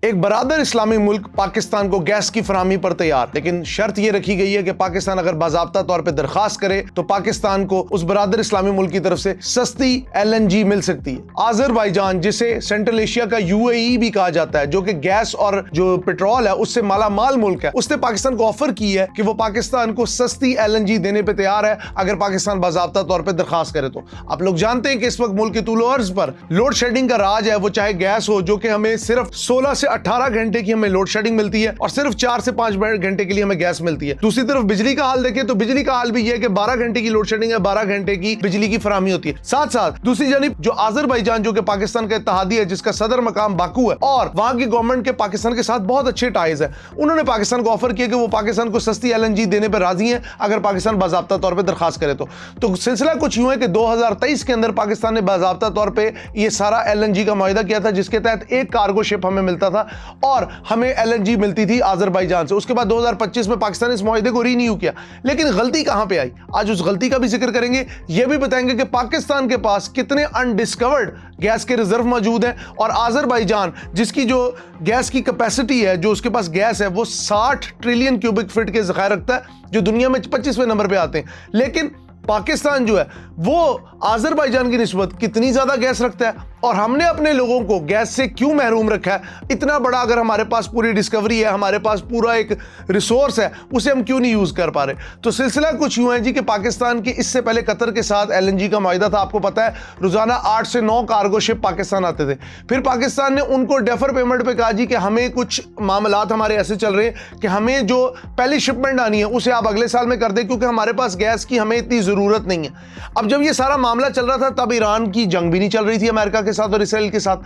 एक बरादर इस्लामी मुल्क पाकिस्तान को गैस की फराहमी पर तैयार, लेकिन शर्त यह रखी गई है कि पाकिस्तान अगर बाज़ाब्ता तौर पर दरखास्त करे तो पाकिस्तान को उस बरादर इस्लामी मुल्क की तरफ से सस्ती LNG मिल सकती है। आज़रबाईजान, जिसे सेंट्रल एशिया का UAE भी कहा जाता है, जो कि गैस और जो पेट्रोल है उससे मालामाल मुल्क है, उसने पाकिस्तान को ऑफर की है कि वो पाकिस्तान को सस्ती LNG देने पर तैयार है अगर पाकिस्तान बाज़ाब्ता तौर पर दरखास्त करे तो। आप लोग जानते हैं कि इस वक्त मुल्क के तूलो अर्ज पर लोड शेडिंग का राज है, वो चाहे गैस हो, जो कि हमें सिर्फ 16 से 18 घंटे की हमें लोड शेडिंग मिलती है और सिर्फ 4 से 5 घंटे के लिए हमें गैस मिलती है। दूसरी तरफ बिजली का हाल देखें तो बिजली का हाल भी यह है कि 12 घंटे की लोड शेडिंग है, 12 घंटे की बिजली की फराहमी होती है। साथ साथ दूसरी जानिब जो आज़रबाईजान, जो कि पाकिस्तान का इत्तेहादी है, जिसका सदर मकाम बाकू है और वहां की गवर्नमेंट के पाकिस्तान के साथ बहुत अच्छे टाइज है, उन्होंने पाकिस्तान को ऑफर किया कि वो पाकिस्तान को सस्ती LNG देने पर राजी है अगर पाकिस्तान बाज़ाब्ता तौर पर दरखास्त करे तो सिलसिला कुछ यूं है कि 2023 के अंदर पाकिस्तान ने बाज़ाब्ता तौर पर यह सारा LNG का मुआहिदा किया था, जिसके तहत एक कार्गो शिप हमें मिलता था और हमें LNG मिलती थी आज़रबाईजान से। उसके बाद 2025 में पाकिस्तान ने इस मुआहिदे को रीन्यू किया, लेकिन गलती कहां पे आई, आज उस गलती का भी जिक्र करेंगे। यह भी बताएंगे कि पाकिस्तान के पास कितने अनडिस्कवर्ड गैस के रिजर्व मौजूद हैं और आज़रबाईजान, जिसकी जो गैस की कैपेसिटी है, जो उसके पास गैस है, वो 60 ट्रिलियन क्यूबिक फीट के ज़खायर रखता है, जो दुनिया में 25वें नंबर पे आते हैं। लेकिन पाकिस्तान जो है वो आज़रबाईजान की निस्बत कितनी ज्यादा गैस रखता है और हमने अपने लोगों को गैस से क्यों महरूम रखा है? इतना बड़ा अगर हमारे पास पूरी डिस्कवरी है, हमारे पास पूरा एक रिसोर्स है, उसे हम क्यों नहीं यूज कर पा रहे? तो सिलसिला कुछ यूं है जी कि पाकिस्तान के इससे पहले कतर के साथ LNG का मुआहिदा था, आपको पता है, रोजाना 8 से 9 कार्गो शिप पाकिस्तान आते थे। फिर पाकिस्तान ने उनको डेफर पेमेंट पे कहा जी कि हमें कुछ मामलात हमारे ऐसे चल रहे हैं कि हमें जो पहली शिपमेंट आनी है उसे आप अगले साल में कर दें, क्योंकि हमारे पास गैस की हमें इतनी जरूरत नहीं है। अब जब ये सारा मामला चल रहा था तब ईरान की जंग भी नहीं चल रही थी अमेरिका के साथ और इसराइल के साथ,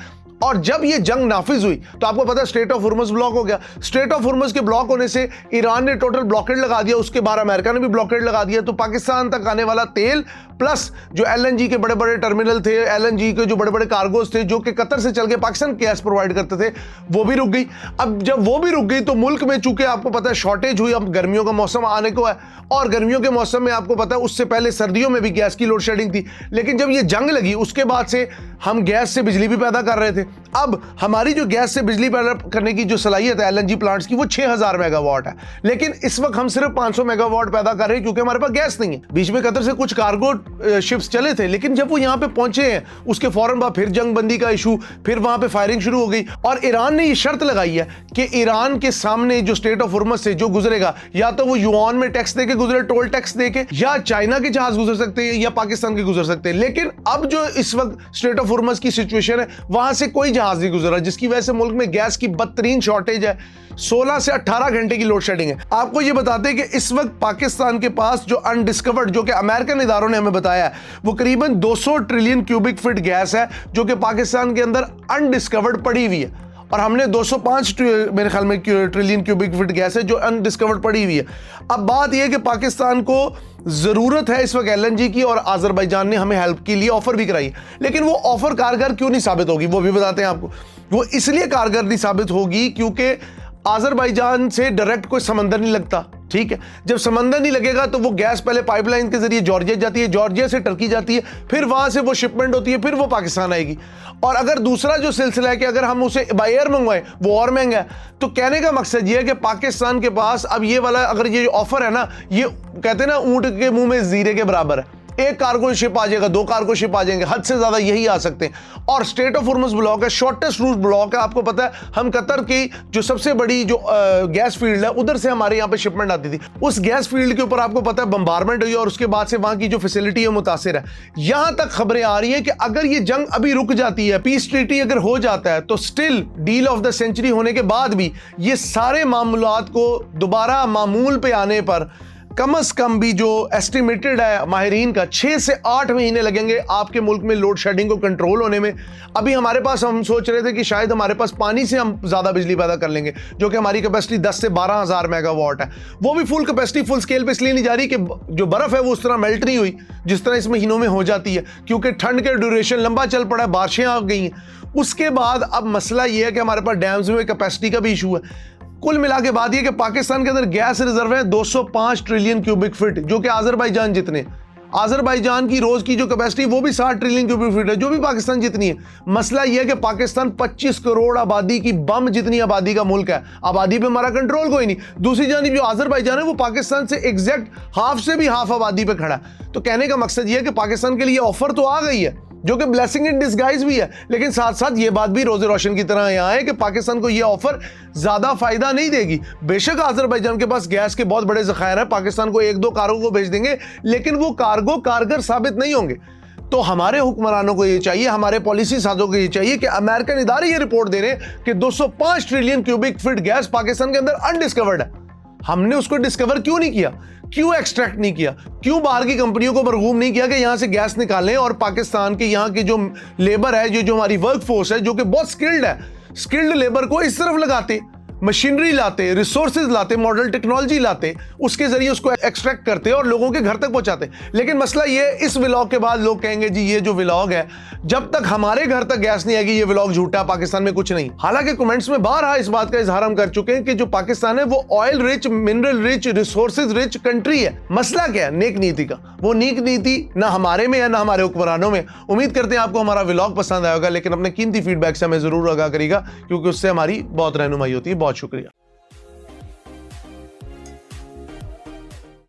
और जब ये जंग नाफिज हुई तो आपको पता है स्ट्रेट ऑफ हुर्मुज़ ब्लॉक हो गया। स्ट्रेट ऑफ हुर्मुज़ के ब्लॉक होने से ईरान ने टोटल ब्लॉकेड लगा दिया, उसके बाद अमेरिका ने भी ब्लॉकेड लगा दिया, तो पाकिस्तान तक आने वाला तेल प्लस जो LNG के बड़े बड़े टर्मिनल थे, LNG के जो बड़े बबड़े कार्गोज थे जो कि कतर से चल के पाकिस्तान गैस प्रोवाइड करते थे, वो भी रुक गई। अब जब वो भी रुक गई तो मुल्क में चूंकि आपको पता है शॉर्टेज हुई, अब गर्मियों का मौसम आने को है और गर्मियों के मौसम में आपको पता है उससे पहले सर्दियों में भी गैस की लोड शेडिंग थी, लेकिन जब ये जंग लगी उसके बाद से हम गैस से बिजली भी पैदा कर रहे थे। अब हमारी जो गैस से बिजली पैदा करने की जो सलाहियत है LNG प्लांट्स की, वो 6000 मेगावाट है, लेकिन इस वक्त हम सिर्फ 500 मेगावाट पैदा कर रहे हैं क्योंकि हमारे पास गैस नहीं है। बीच में कतर से कुछ कार्गो शिप्स चले थे, लेकिन जब वो यहाँ पे पहुंचे हैं उसके फौरन बाद फिर जंगबंदी का इशू, फिर वहां पे फायरिंग शुरू हो गई और ईरान ने ये शर्त लगाई है कि ईरान के सामने जो स्ट्रेट ऑफ हुर्मुज़ से जो गुजरेगा, या तो वो युआन में टैक्स देके गुजरे, टोल टैक्स देके, या चाइना के जहाज गुजर सकते हैं या पाकिस्तान के गुजर सकते हैं। लेकिन अब जो इस वक्त स्ट्रेट ऑफ हुर्मुज़ की सिचुएशन है, वहां से कोई जहाज नहीं गुजरा, जिसकी वजह से मुल्क में गैस की बदतरीन शॉर्टेज है। 16 से 18 घंटे की लोड शेडिंग है। आपको यह बताते हैं कि इस वक्त पाकिस्तान के पास जो अनडिस्कवर्ड, जो कि अमेरिकन इदारों ने हमें बताया है, वो करीबन 200 ट्रिलियन क्यूबिक फीट गैस है जो कि पाकिस्तान के अंदर अनडिस्कवर्ड पड़ी हुई है, और हमने 205 मेरे ख्याल में ट्रिलियन क्यूबिक फीट गैस है जो अनडिस्कवर्ड पड़ी हुई है। अब बात यह है कि पाकिस्तान को जरूरत है इस वक्त LNG की और आज़रबाईजान ने हमें हेल्प के लिए ऑफर भी कराई, लेकिन वो ऑफर कारगर क्यों नहीं साबित होगी वो भी बताते हैं आपको। वो इसलिए कारगर नहीं साबित होगी क्योंकि आज़रबाईजान से डायरेक्ट कोई समंदर नहीं लगता, ठीक है। जब समंदर नहीं लगेगा तो वो गैस पहले पाइपलाइन के जरिए जॉर्जिया जाती है, जॉर्जिया से टर्की जाती है, फिर वहां से वो शिपमेंट होती है, फिर वो पाकिस्तान आएगी। और अगर दूसरा जो सिलसिला है कि अगर हम उसे बाय एयर मंगवाएं, वो और महंगा है। तो कहने का मकसद ये है कि पाकिस्तान के पास अब ये वाला अगर ये ऑफर है ना, ये कहते हैं ना ऊंट के मुंह में जीरे के बराबर है। एक कार्गो शिप आ जाएगा, 2 कार्गो शिप आ जाएंगे, हद से ज्यादा यही आ सकते हैं। और स्ट्रेट ऑफ हुर्मुज़ ब्लॉक है, शॉर्टेस्ट रूट ब्लॉक है। आपको पता है हम कतर की जो सबसे बड़ी जो गैस फील्ड है, उधर से हमारे यहाँ पे शिपमेंट आती थी। उस गैस फील्ड के ऊपर आपको पता है बम्बारमेंट हुई और उसके बाद से वहां की जो फैसिलिटी है मुतासिर है। यहां तक खबरें आ रही है कि अगर ये जंग अभी रुक जाती है, पीस ट्रीटी अगर हो जाता है, तो still deal of the century होने के बाद भी ये सारे मामलात को दोबारा मामूल पे आने पर कम से कम भी जो एस्टिमेटेड है माहिरीन का 6 से 8 महीने लगेंगे आपके मुल्क में लोड शेडिंग को कंट्रोल होने में। अभी हमारे पास, हम सोच रहे थे कि शायद हमारे पास पानी से हम ज्यादा बिजली पैदा कर लेंगे, जो कि हमारी कैपेसिटी 10 से 12,000 मेगावाट है। वो भी फुल कैपेसिटी फुल स्केल पे इसलिए नहीं जा रही कि जो बर्फ है वो उस तरह मेल्ट नहीं हुई जिस तरह इस महीनों में हो जाती है, क्योंकि ठंड के ड्यूरेशन लंबा चल पड़ा है, बारिशें आ गई हैं। उसके बाद अब मसला ये है कि हमारे पास डैम्स में कैपेसिटी का भी इशू है। कुल मिला के बात यह कि पाकिस्तान के अंदर गैस रिजर्व है 205 ट्रिलियन क्यूबिक फीट, जो कि आज़रबाईजान जितने। अजरबैजान की रोज की जो कैपेसिटी वो भी 60 ट्रिलियन क्यूबिक फीट है, जो भी पाकिस्तान जितनी है। मसला यह है कि पाकिस्तान 25 करोड़ आबादी की बम जितनी आबादी का मुल्क है, आबादी पे हमारा कंट्रोल कोई नहीं। दूसरी जानिब जो अजरबैजान है वो पाकिस्तान से एग्जैक्ट हाफ से भी हाफ आबादी पे खड़ा है। तो कहने का मकसद यह है कि पाकिस्तान के लिए ऑफर तो आ गई है, जो कि ब्लेसिंग इन डिस्गाइज भी है, लेकिन साथ साथ ये बात भी रोजे रोशन की तरह यहां है कि पाकिस्तान को ये ऑफर ज्यादा फायदा नहीं देगी। बेशक अजरबैजान के पास गैस के बहुत बड़े ज़खायर हैं, पाकिस्तान को एक दो कार्गो को भेज देंगे, लेकिन वो कार्गो कारगर साबित नहीं होंगे। तो हमारे हुक्मरानों को ये चाहिए, हमारे पॉलिसी साजों को ये चाहिए कि अमेरिकन इदारे ये रिपोर्ट दे रहे हैं कि 205 trillion cubic feet gas Pakistan के अंदर अनडिस्कवर्ड है। हमने उसको डिस्कवर क्यों नहीं किया, क्यों एक्सट्रैक्ट नहीं किया, क्यों बाहर की कंपनियों को मरगूम नहीं किया कि यहां से गैस निकालें और पाकिस्तान के यहां की जो लेबर है, जो हमारी वर्क फोर्स है, जो कि बहुत स्किल्ड है, स्किल्ड लेबर को इस तरफ लगाते, मशीनरी लाते, रिसोर्सेज लाते, मॉडल टेक्नोलॉजी लाते, उसके जरिए उसको एक्सट्रैक्ट करते और लोगों के घर तक पहुंचाते। लेकिन मसला ये, इस व्लॉग के बाद लोग कहेंगे जी ये जो व्लॉग है, जब तक हमारे घर तक गैस नहीं आएगी ये व्लॉग झूठा, पाकिस्तान में कुछ नहीं। हालांकि कमेंट्स में बारहा इस बात का इजहार हम कर चुके हैं कि जो पाकिस्तान है वो oil rich, mineral rich, resources rich country है। मसला क्या है? नेक नीति का। वो नेक नीति ना हमारे में है ना हमारे हुक्मरानों में। उम्मीद करते हैं आपको हमारा व्लॉग पसंद आएगा, लेकिन अपने कीमती फीडबैक से हमें जरूर आगाह करिएगा, क्योंकि उससे हमारी बहुत रहनुमाई होती है। बहुत शुक्रिया।